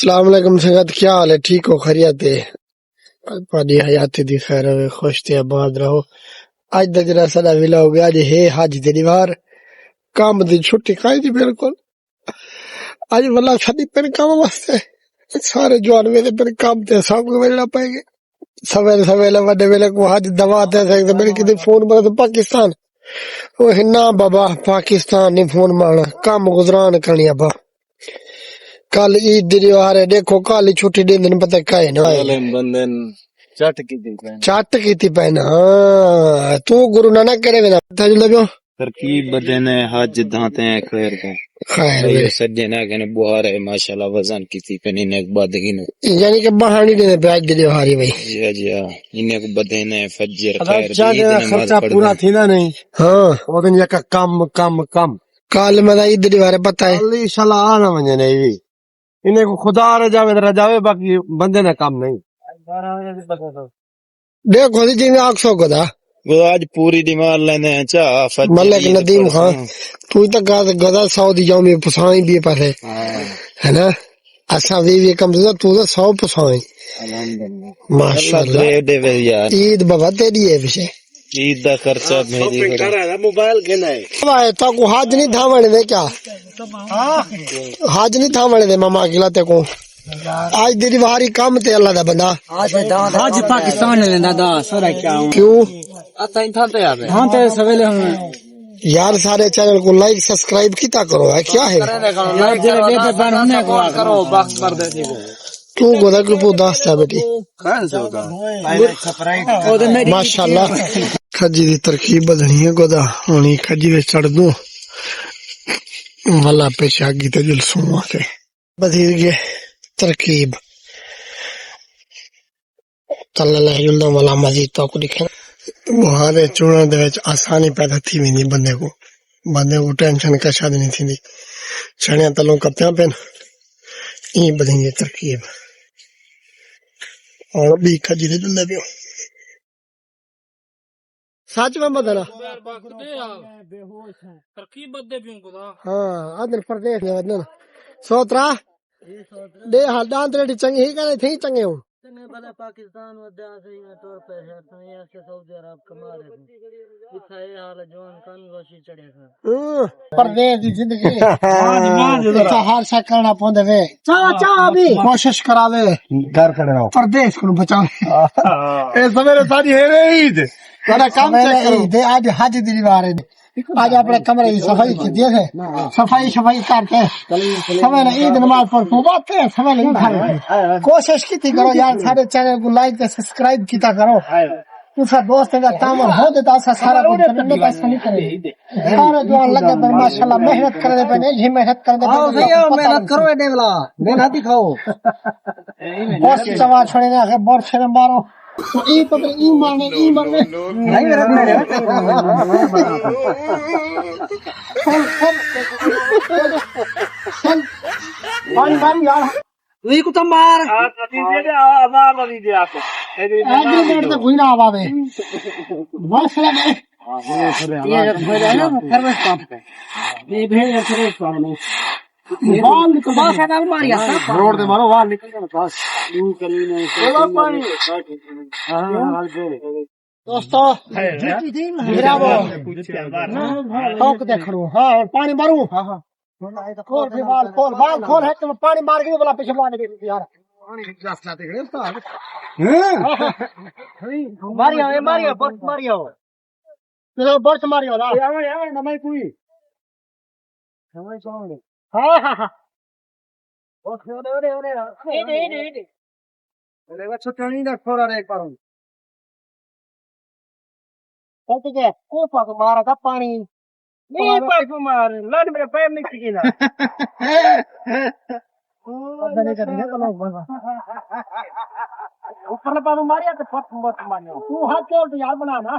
السلام علیکم سنگت، کیا حال ہے؟ ٹھیک ہو؟ خیریت ہے؟ پانی حیات دی خیر ہوئے، خوش تے آباد رہو۔ اج دا جڑا ساڈا ویلا ہو گیا، اج ہے حج دی دیوار، کام دی چھٹی کھائی دی بالکل۔ اج واللہ ساڈی پن کام واسطے سارے جوان ویلے پن کام تے سب کو ویلنا پائے گا۔ سویرے سویرے وڈے ویلے کو حج دوا تے سکتے میرے کدی فون مارا تو پاکستان وہ نا بابا پاکستان نہیں فون مارنا، کام گزران کرنی ابا۔ کل عید دی دیوار ہے، دیکھو کل ہی چھٹی دے دن پتہ کائے نہ بندن چٹ کی چٹ کیتی پین۔ ہاں تو گرو نانک کرے نا تجل جو ترکیب بدنے حج دھاتے ہیں خیر کا خیر یہ سجنا کہ بہار ہے ماشاءاللہ وزن کسی پہ نے بدگی نو یعنی کہ بہانی دے پیاج دی دیواری بھائی۔ جی ہاں انہیں کو بدنے فجر اگر خیر چاہ عید نماز خرچہ پڑھ پورا تھی نا نہیں ہاں وہ دن یک کم کم کم کل میں عید دی دیوار پتہ ہے اللہ انشاءاللہ آنا ونجے نہیں بھی انہیں کو خدا رجاوے باقی بندے نے کام نہیں دیکھو جی میں آکسو کو دا وہ آج پوری دیوار لینے ہیں چاہ فجر ملک عید ندیم خان تو ہی تک گدا 100 دی جاؤں میں پسائیں بھی پاسے ہے نا اسا وی کم تو 100 پسائیں الحمدللہ ماشاءاللہ۔ اللہ دے دے یار عید بابا تیری ہے پیچھے عید دا خرچہ میری موبائل کہنا ہے تا کو حج نہیں تھا مڑے دے کیا حج نہیں تھا مڑے دے ماما اکیلا تے کو آج دی دیواری کام تے اللہ دا بندہ آج پاکستان نے لینا دا سورا کیا ہوں کیوں آتا انتھا تے آوے ہاں تے سویلے ہوں یار سارے چینل کو لائک سبسکرائب کیتا کرو ہے کیا ہے یار جے بیٹے بن ہونے کو کرو باکس پر دے دی تو گودا کو پو داستا بیٹی ماشاءاللہ کھجی دی ترکیب بدنی ہے گودا ہونی کھجی دے چڑھ دوں والا پیشاگی تے جلسوں آتے بدیر گئے ترکیب تل اللہ جلدہ والا مزید تو کو دکھیں بہارے چوڑا دے وچ آسانی پیدا تھی بھی نہیں بندے کو ٹینشن کا شاد نہیں تھی چڑھیاں تلوں کپتیاں پین این بدیں گے ترکیب اور بھی کھجی دے جلدہ بھی سچ میں بدنا ترکیب بدے پیوں کو دا ہاں ادھر پردیش دے ودن سوترا دے حال دان تیری چنگی ہی کہنے تھی چنگے ہوں نے بھلے پاکستان ودیا سے ٹور پیسے تھے ایسے سعودی عرب کما رہے تھے اٹھا یہ حال جوان کان گوشی چڑھے گا پردیش دی زندگی ہر شے کرنا پوندے وے چاہ بھی کوشش کراوے گھر کھڑے رہو پردیش کو بچاوے اے سویرے ساری ہے عید تھوڑا کام چیک کرو آج حج دی دیوار ہے آج اپنے کمرے کی صفائی کی دیے تھے صفائی کر کے سویرے عید نماز پڑھ کو باتے سویرے کوشش کی کرو یار سارے چینل کو لائک تے سبسکرائب کیتا کرو دوسرا دوست کا تعامل ہو دیتا سارا کچھ کرنے پیسہ نہیں کرے سارے جوان لگے پر ماشاءاللہ محنت کرنے پہ نہیں محنت کرنے پہ محنت کرو اے دیولا محنت ہی کھاؤ بہت چوا چھوڑے نے آخر بہت شرم مارو ای پتر ای مارنے پانی یار وہی کو تو مار ایگریمنٹ تے کوئی نہ آوے بس یہ بھیڑ ہے نا سروس پمپ پہ یہ بھیڑ ہے سروس پمپ میں بال نکل بس ہے ماریا روڈ دے مارو وہاں نکل جانا بس دوستو ٹھوک دے کھڑو ہاں پانی ماروں کھول بھی بال کھول ہے تو پانی مار کے بلا پیچھے مارنے دے یار ماریا بس ماریا چلو بس ماریا نا نمائی کوئی ہاں ہاں ہاں مارا تھا پانی مار لڑ میرے پیر نہیں سکینا اوپر پانو ماریا تو ماریا تو ہاتھ یار بنا نا